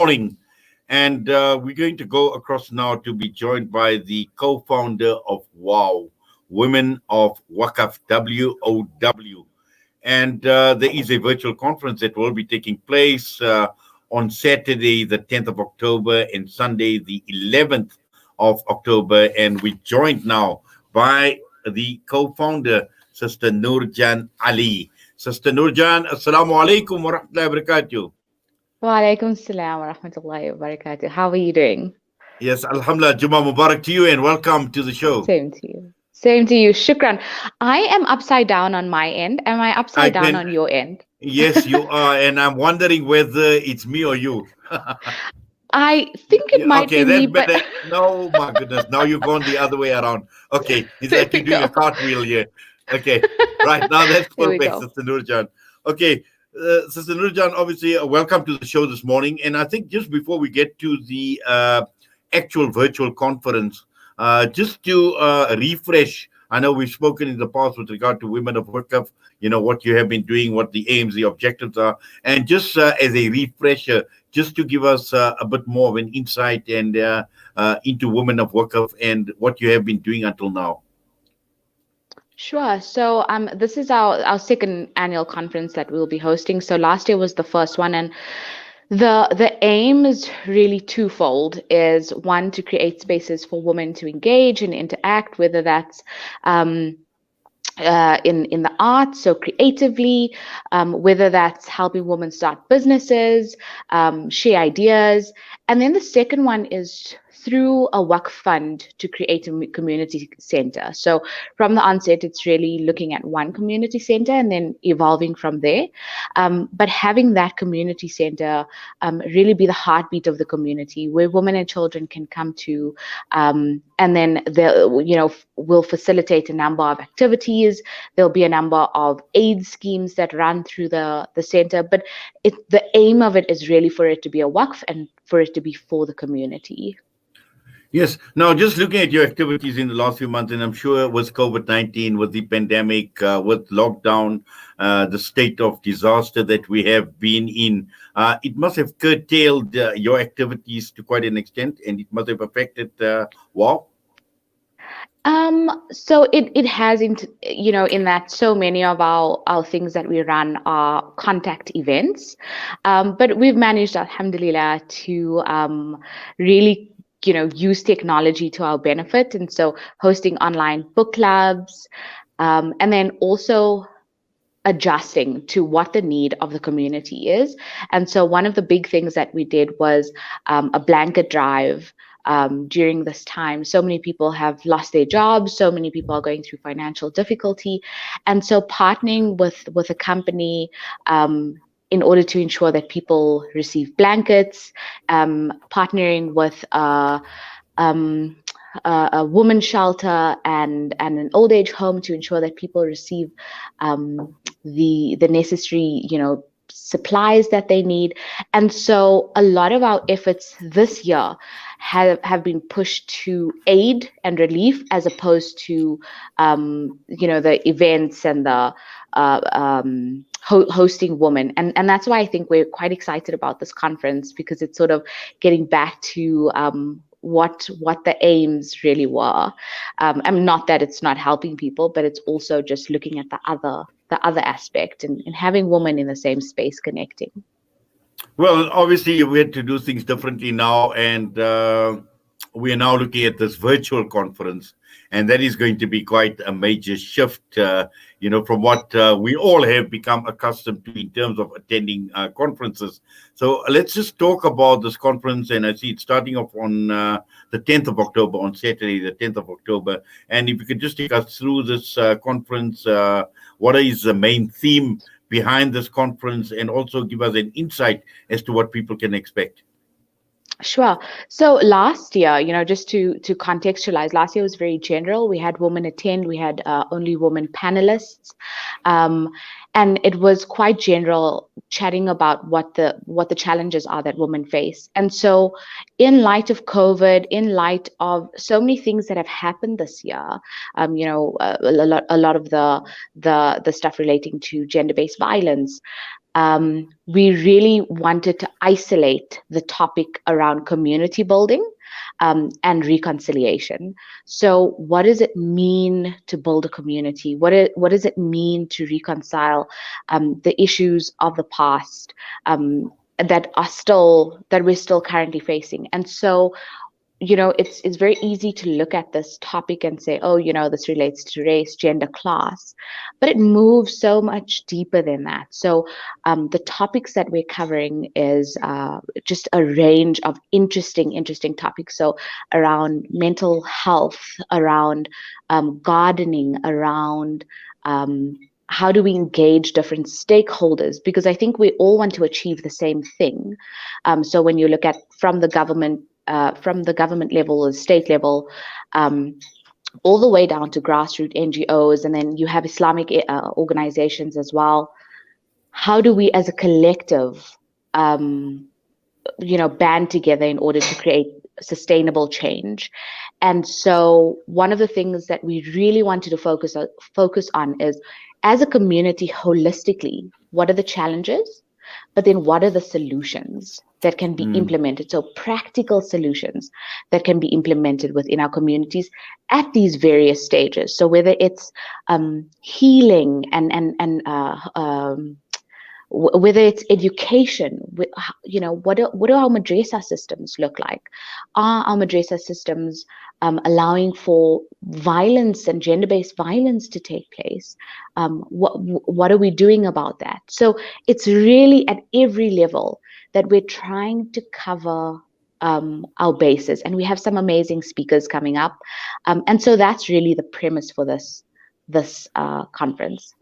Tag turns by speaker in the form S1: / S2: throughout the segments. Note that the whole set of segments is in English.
S1: morning. And we're going to go across now to be joined by the co founder of WOW, Women of Waqf, WOW. And there is a virtual conference that will be taking place on Saturday, the 10th of October, and Sunday, the 11th of October. And we're joined now by the co founder, Sister Noorjaan Allie. Sister Noorjaan, Assalamu alaikum wa rahmatullahi wa barakatuh.
S2: Wa alaikum salam wa rahmatullahi wa barakatuh. How are you doing?
S1: Yes, Alhamdulillah, Juma Mubarak to you and welcome to the show.
S2: Same to you. Same to you. Shukran. I am upside down on my end. Am I
S1: I
S2: upside down
S1: can,
S2: on your end?
S1: yes, you are, and I'm wondering whether it's me or you.
S2: I think it
S1: Yeah,
S2: might
S1: okay,
S2: be
S1: that's
S2: me, but
S1: better. No, my goodness, now you've gone the other way around. Okay, it's
S2: there
S1: like
S2: we
S1: you're doing a
S2: go.
S1: cartwheel here. Okay, right, now that's
S2: There we
S1: perfect,
S2: go.
S1: Sister Nurjan. Okay, Sister Nurjan, obviously, welcome to the show this morning. And I think just before we get to the actual virtual conference, just to refresh, I know we've spoken in the past with regard to Women of Waqf, what you have been doing, what the aims, the objectives are. And just as a refresher, just to give us a bit more of an insight and into Women of Waqf and what you have been doing until now.
S2: Sure. So this is our second annual conference that we'll be hosting. So last year was the first one, and the aim is really twofold. Is one, to create spaces for women to engage and interact, whether that's um, in the arts, so creatively, whether that's helping women start businesses, share ideas. And then the second one is through a Waqf fund to create a community center. So from the onset, it's really looking at one community center and then evolving from there. But having that community center really be the heartbeat of the community, where women and children can come to, and then we'll facilitate a number of activities. There'll be a number of aid schemes that run through the center, but the aim of it is really for it to be a Waqf and for it to be for the community.
S1: Yes. Now, just looking at your activities in the last few months, and I'm sure with COVID-19, with the pandemic, with lockdown, the state of disaster that we have been in, it must have curtailed your activities to quite an extent, and it must have affected WOW.
S2: So it has, in that so many of our things that we run are contact events, but we've managed, alhamdulillah, to really use technology to our benefit, and so hosting online book clubs, and then also adjusting to what the need of the community is. And so one of the big things that we did was a blanket drive. During this time, so many people have lost their jobs, so many people are going through financial difficulty, and so partnering with a company in order to ensure that people receive blankets, partnering with a women's shelter and an old age home to ensure that people receive the necessary supplies that they need. And so a lot of our efforts this year have been pushed to aid and relief, as opposed to the events and the hosting women. And that's why I think we're quite excited about this conference, because it's sort of getting back to what the aims really were. I mean, not that it's not helping people, but it's also just looking at the other aspect, and having women in the same space connecting.
S1: Well, obviously, we had to do things differently now, and we are now looking at this virtual conference, and that is going to be quite a major shift, from what we all have become accustomed to in terms of attending conferences. So let's just talk about this conference, and I see it's starting off on the 10th of October, on Saturday, the 10th of October. And if you could just take us through this conference, what is the main theme behind this conference, and also give us an insight as to what people can expect.
S2: Sure. So last year, just to contextualize, last year was very general. We had women attend. We had only women panelists, and it was quite general, chatting about what the challenges are that women face. And so, in light of COVID, in light of so many things that have happened this year, a lot of the stuff relating to gender-based violence, we really wanted to isolate the topic around community building and reconciliation. So, what does it mean to build a community? What does it mean to reconcile the issues of the past that we're still currently facing? And so, it's very easy to look at this topic and say, oh, this relates to race, gender, class, but it moves so much deeper than that. So the topics that we're covering is just a range of interesting topics. So around mental health, around gardening, around how do we engage different stakeholders? Because I think we all want to achieve the same thing. So when you look at from the government level or state level, all the way down to grassroots NGOs, and then you have Islamic organizations as well. How do we as a collective, band together in order to create sustainable change? And so one of the things that we really wanted to focus on is, as a community holistically, what are the challenges? But then what are the solutions that can be implemented? So practical solutions that can be implemented within our communities at these various stages. So whether it's healing and whether it's education, what do our madrasa systems look like? Are our madrasa systems allowing for violence and gender-based violence to take place? What are we doing about that? So it's really at every level that we're trying to cover our bases, and we have some amazing speakers coming up, and so that's really the premise for this conference.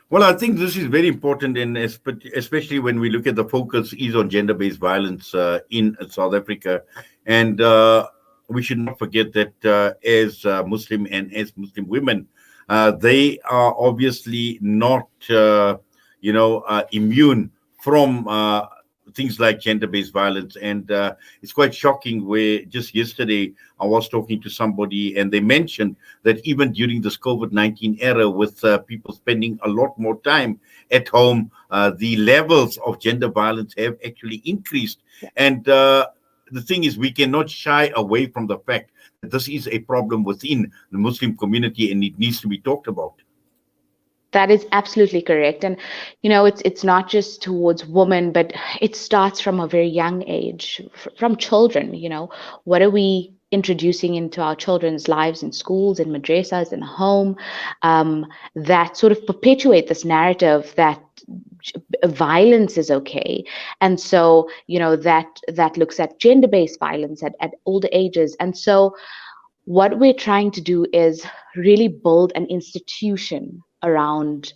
S1: Well, I think this is very important, and especially when we look at the focus is on gender-based violence in South Africa, and we should not forget that as Muslim and as Muslim women, they are obviously not, immune from things like gender-based violence. And it's quite shocking where just yesterday I was talking to somebody and they mentioned that even during this COVID-19 era, with people spending a lot more time at home, the levels of gender violence have actually increased. And the thing is, we cannot shy away from the fact that this is a problem within the Muslim community and it needs to be talked about.
S2: That is absolutely correct. And, it's not just towards women, but it starts from a very young age, from children. What are we introducing into our children's lives in schools, in madrasas, in home, that sort of perpetuate this narrative that violence is okay? And so, that looks at gender-based violence at older ages. And so what we're trying to do is really build an institution around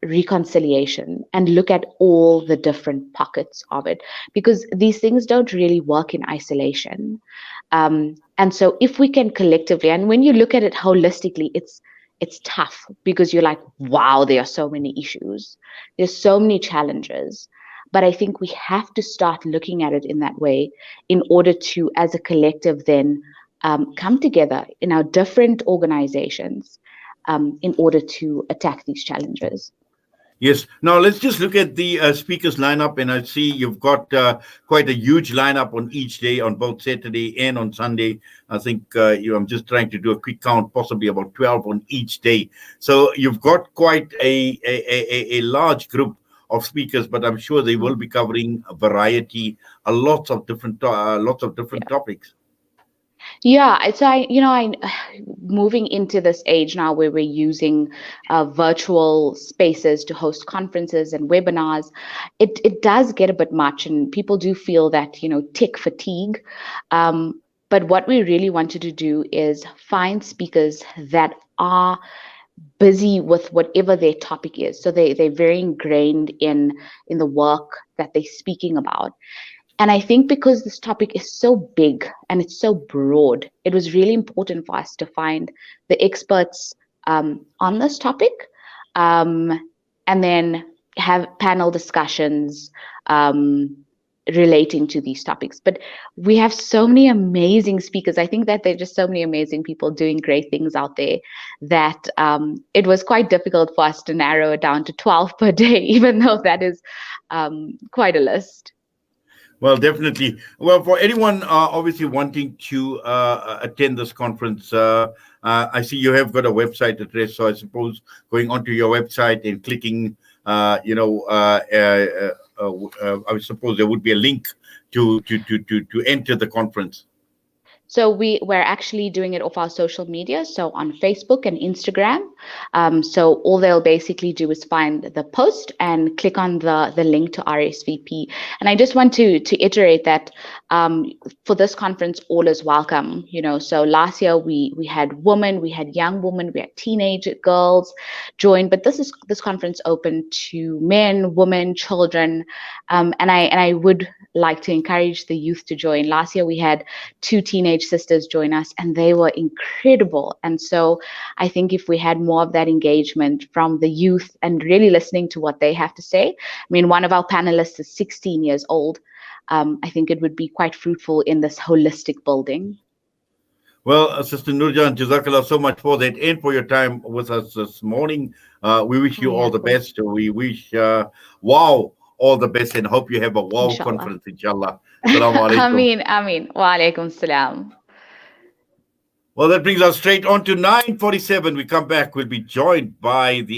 S2: reconciliation and look at all the different pockets of it, because these things don't really work in isolation. And so if we can collectively, and when you look at it holistically, it's tough, because you're like, wow, there are so many issues, there's so many challenges. But I think we have to start looking at it in that way in order to, as a collective, then come together in our different organizations in order to attack these challenges.
S1: Yes. Now let's just look at the speakers lineup, and I see you've got quite a huge lineup on each day, on both Saturday and on Sunday. I think I'm just trying to do a quick count, possibly about 12 on each day. So you've got quite a large group of speakers, but I'm sure they will be covering a variety, lots of different topics.
S2: Yeah, so I moving into this age now where we're using virtual spaces to host conferences and webinars, it does get a bit much, and people do feel that tech fatigue. But what we really wanted to do is find speakers that are busy with whatever their topic is, so they're very ingrained in the work that they're speaking about. And I think because this topic is so big and it's so broad, it was really important for us to find the experts on this topic, and then have panel discussions, relating to these topics. But we have so many amazing speakers. I think that there are just so many amazing people doing great things out there that it was quite difficult for us to narrow it down to 12 per day, even though that is quite a list.
S1: Well, definitely. Well, for anyone obviously wanting to attend this conference, I see you have got a website address. So I suppose going onto your website and clicking, I suppose there would be a link to enter the conference.
S2: So we're actually doing it off our social media, so on Facebook and Instagram. So all they'll basically do is find the post and click on the link to RSVP. And I just want to iterate that for this conference, all is welcome. So last year we had women, we had young women, we had teenage girls join, but this conference open to men, women, children, and I would like to encourage the youth to join. Last year we had 2 teenage sisters join us, and they were incredible. And so I think if we had more of that engagement from the youth and really listening to what they have to say. I mean, one of our panelists is 16 years old. I think it would be quite fruitful in this holistic building.
S1: Well, Sister Noorjaan, Jazakallah so much for that and for your time with us this morning. We wish you all the best. We wish, all the best, and hope you have a wow
S2: Inshallah.
S1: conference, inshallah. Assalamu alaikum.
S2: Ameen. Wa alaikum salam.
S1: Well, that brings us straight on to 9:47. We come back. We'll be joined by the